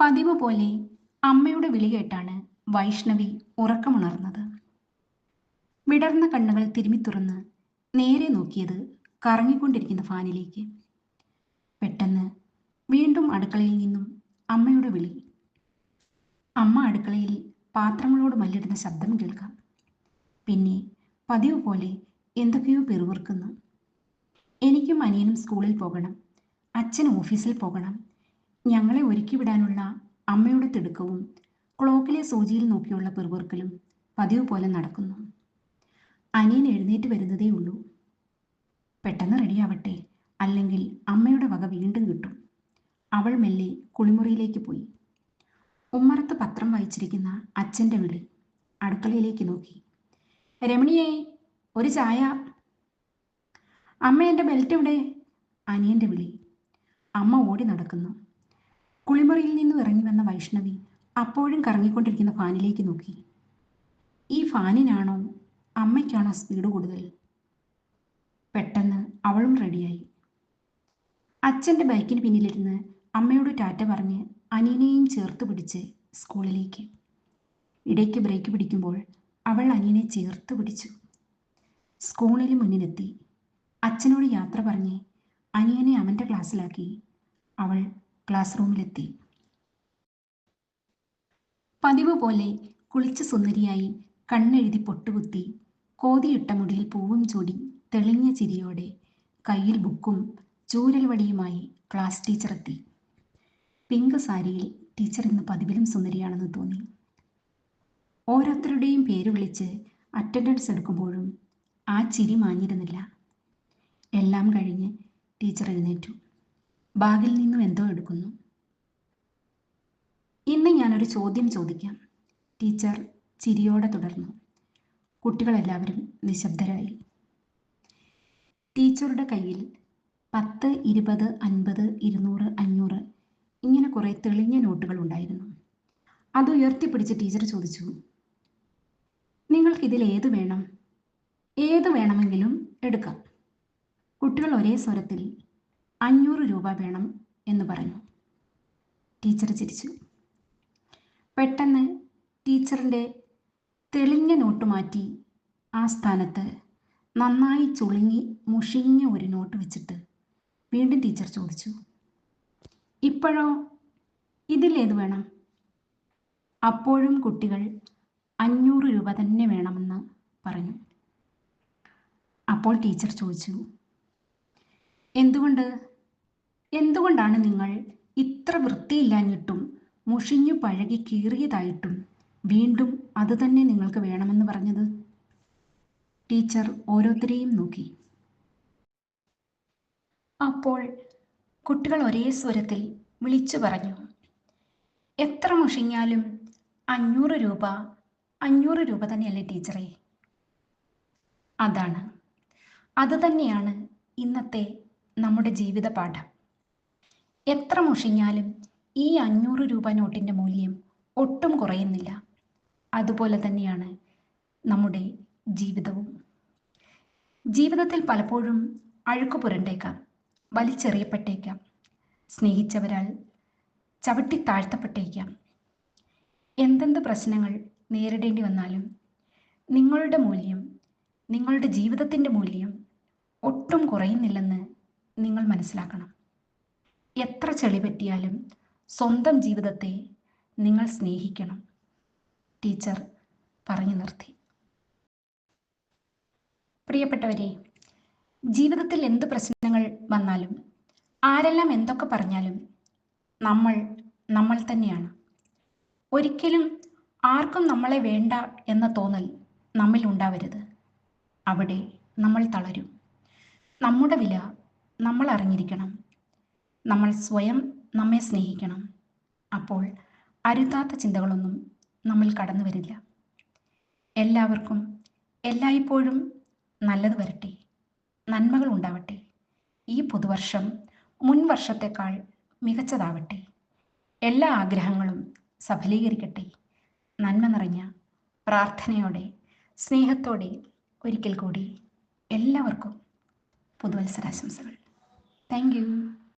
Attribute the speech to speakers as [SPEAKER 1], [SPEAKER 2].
[SPEAKER 1] പതിവ് പോലെ അമ്മയുടെ വിളി കേട്ടാണ് വൈഷ്ണവി ഉറക്കമുണർന്നത്. വിടർന്ന കണ്ണുകൾ തിരുമ്മി തുറന്ന് നേരെ നോക്കിയത് കറങ്ങിക്കൊണ്ടിരിക്കുന്ന ഫാനിലേക്ക്. പെട്ടെന്ന് വീണ്ടും അടുക്കളയിൽ നിന്നും അമ്മയുടെ വിളി. അമ്മ അടുക്കളയിൽ പാത്രങ്ങളോട് മല്ലിടുന്ന ശബ്ദം കേൾക്കാം. പിന്നെ പതിവ് പോലെ എന്തൊക്കെയോ പിറുപിറുക്കുന്നു. എനിക്കും അനിയനും സ്കൂളിൽ പോകണം, അച്ഛൻ ഓഫീസിൽ പോകണം. ഞങ്ങളെ ഒരുക്കി വിടാനുള്ള അമ്മയുടെ തിടുക്കവും ക്ലോക്കിലെ സൂചിയിൽ നോക്കിയുള്ള പിറുപിറുക്കലും പതിവ് പോലെ നടക്കുന്നു. അനിയൻ എഴുന്നേറ്റ് വരുന്നതേ ഉള്ളൂ. പെട്ടെന്ന് റെഡിയാവട്ടെ, അല്ലെങ്കിൽ അമ്മയുടെ വക വീണ്ടും കിട്ടും. അവൾ മെല്ലെ കുളിമുറിയിലേക്ക് പോയി. ഉമ്മറത്ത് പത്രം വായിച്ചിരിക്കുന്ന അച്ഛൻ്റെ വിളി. അടുക്കളയിലേക്ക് നോക്കി. രമണിയേ, ഒരു ചായ. അമ്മ, എൻ്റെ ബെൽറ്റ് എവിടെ? അനിയൻ്റെ വിളി. അമ്മ ഓടി നടക്കുന്നു. കുളിമുറിയിൽ നിന്നും ഇറങ്ങി വന്ന വൈഷ്ണവി അപ്പോഴും കറങ്ങിക്കൊണ്ടിരിക്കുന്ന ഫാനിലേക്ക് നോക്കി. ഈ ഫാനിനാണോ അമ്മയ്ക്കാണോ സ്പീഡ് കൂടുതൽ? പെട്ടെന്ന് അവളും റെഡിയായി. അച്ഛൻ്റെ ബൈക്കിന് പിന്നിലിരുന്ന് അമ്മയോട് ടാറ്റ പറഞ്ഞ് അനിയനെയും ചേർത്ത് പിടിച്ച് സ്കൂളിലേക്ക്. ഇടയ്ക്ക് ബ്രേക്ക് പിടിക്കുമ്പോൾ അവൾ അനിയനെ ചേർത്ത് പിടിച്ചു. സ്കൂളിന് മുന്നിലെത്തി. അച്ഛനോട് യാത്ര പറഞ്ഞ് അനിയനെ അവൻ്റെ ക്ലാസ്സിലാക്കി അവൾ ക്ലാസ് റൂമിലെത്തി. പതിവ് പോലെ കുളിച്ച് സുന്ദരിയായി കണ്ണെഴുതി പൊട്ടുകുത്തി കോതിയിട്ട മുടിയിൽ പൂവും ചൂടി തെളിഞ്ഞ ചിരിയോടെ കയ്യിൽ ബുക്കും ചൂരൽ വടിയുമായി ക്ലാസ് ടീച്ചർ എത്തി. പിങ്ക് സാരിയിൽ ടീച്ചർ ഇന്ന് പതിവിലും സുന്ദരിയാണെന്ന് തോന്നി. ഓരോരുത്തരുടെയും പേര് വിളിച്ച് അറ്റൻഡൻസ് എടുക്കുമ്പോഴും ആ ചിരി മാഞ്ഞിരുന്നില്ല. എല്ലാം കഴിഞ്ഞ് ടീച്ചർ എഴുന്നേറ്റു. ബാഗിൽ നിന്നും എന്തോ എടുക്കുന്നു. ഇന്ന് ഞാനൊരു ചോദ്യം ചോദിക്കാം, ടീച്ചർ ചിരിയോടെ തുടർന്നു. കുട്ടികളെല്ലാവരും നിശബ്ദരായി. ടീച്ചറുടെ കയ്യിൽ 10, 20, 50, 200, 500 ഇങ്ങനെ കുറേ തെളിഞ്ഞ നോട്ടുകൾ ഉണ്ടായിരുന്നു. അത് ഉയർത്തിപ്പിടിച്ച് ടീച്ചർ ചോദിച്ചു, നിങ്ങൾക്കിതിൽ ഏത് വേണം? ഏത് വേണമെങ്കിലും എടുക്കാം. കുട്ടികൾ ഒരേ സ്വരത്തിൽ 500 രൂപ വേണം എന്ന് പറഞ്ഞു. ടീച്ചർ ചിരിച്ചു. പെട്ടെന്ന് ടീച്ചറിൻ്റെ തെളിഞ്ഞ നോട്ട് മാറ്റി ആ സ്ഥാനത്ത് നന്നായി ചുളുങ്ങി മുഷിഞ്ഞ ഒരു നോട്ട് വെച്ചിട്ട് വീണ്ടും ടീച്ചർ ചോദിച്ചു, ഇപ്പോഴോ? ഇതിലേത് വേണം? അപ്പോഴും കുട്ടികൾ 500 രൂപ തന്നെ വേണമെന്ന് പറഞ്ഞു. അപ്പോൾ ടീച്ചർ ചോദിച്ചു, എന്തുകൊണ്ടാണ് നിങ്ങൾ ഇത്ര വൃത്തിയില്ലാഞ്ഞിട്ടും മുഷിഞ്ഞു പഴകി കീറിയതായിട്ടും വീണ്ടും അത് തന്നെ നിങ്ങൾക്ക് വേണമെന്ന് പറഞ്ഞത്? ടീച്ചർ ഓരോരുത്തരെയും നോക്കി. അപ്പോൾ കുട്ടികൾ ഒരേ സ്വരത്തിൽ വിളിച്ചു പറഞ്ഞു, എത്ര മുഷിഞ്ഞാലും 500 രൂപ 500 രൂപ തന്നെയല്ലേ ടീച്ചറേ? അത് തന്നെയാണ് ഇന്നത്തെ നമ്മുടെ ജീവിത പാഠം. എത്ര മുഷിഞ്ഞാലും ഈ 500 രൂപ നോട്ടിൻ്റെ മൂല്യം ഒട്ടും കുറയുന്നില്ല. അതുപോലെ തന്നെയാണ് നമ്മുടെ ജീവിതവും. ജീവിതത്തിൽ പലപ്പോഴും അഴുക്ക് പുരണ്ടേക്കാം, വലിച്ചെറിയപ്പെട്ടേക്കാം, സ്നേഹിച്ചവരാൽ ചവിട്ടി താഴ്ത്തപ്പെട്ടേക്കാം. എന്തെന്ത് പ്രശ്നങ്ങൾ നേരിടേണ്ടി വന്നാലും നിങ്ങളുടെ മൂല്യം, നിങ്ങളുടെ ജീവിതത്തിൻ്റെ മൂല്യം ഒട്ടും കുറയുന്നില്ലെന്ന് നിങ്ങൾ മനസ്സിലാക്കണം. എത്ര ചെളി പറ്റിയാലും സ്വന്തം ജീവിതത്തെ നിങ്ങൾ സ്നേഹിക്കണം. ടീച്ചർ പറഞ്ഞു നിർത്തി. പ്രിയപ്പെട്ടവരെ, ജീവിതത്തിൽ എന്ത് പ്രശ്നങ്ങൾ വന്നാലും ആരെല്ലാം എന്തൊക്കെ പറഞ്ഞാലും നമ്മൾ തന്നെയാണ്. ഒരിക്കലും ആർക്കും നമ്മളെ വേണ്ട എന്ന തോന്നൽ നമ്മിൽ ഉണ്ടാവരുത്. അവിടെ നമ്മൾ തളരും. നമ്മുടെ വില നമ്മൾ അറിഞ്ഞിരിക്കണം. നമ്മൾ സ്വയം നമ്മെ സ്നേഹിക്കണം. അപ്പോൾ അരുതാത്ത ചിന്തകളൊന്നും നമ്മിൽ കടന്നു വരില്ല. എല്ലാവർക്കും എല്ലായ്പ്പോഴും നല്ലത് വരട്ടെ, നന്മകൾ ഉണ്ടാവട്ടെ. ഈ പുതുവർഷം മുൻ വർഷത്തേക്കാൾ മികച്ചതാവട്ടെ. എല്ലാ ആഗ്രഹങ്ങളും സഫലീകരിക്കട്ടെ. നന്മ നിറഞ്ഞ പ്രാർത്ഥനയോടെ, സ്നേഹത്തോടെ ഒരിക്കൽ കൂടി എല്ലാവർക്കും പുതുവത്സരാശംസകൾ. Thank you.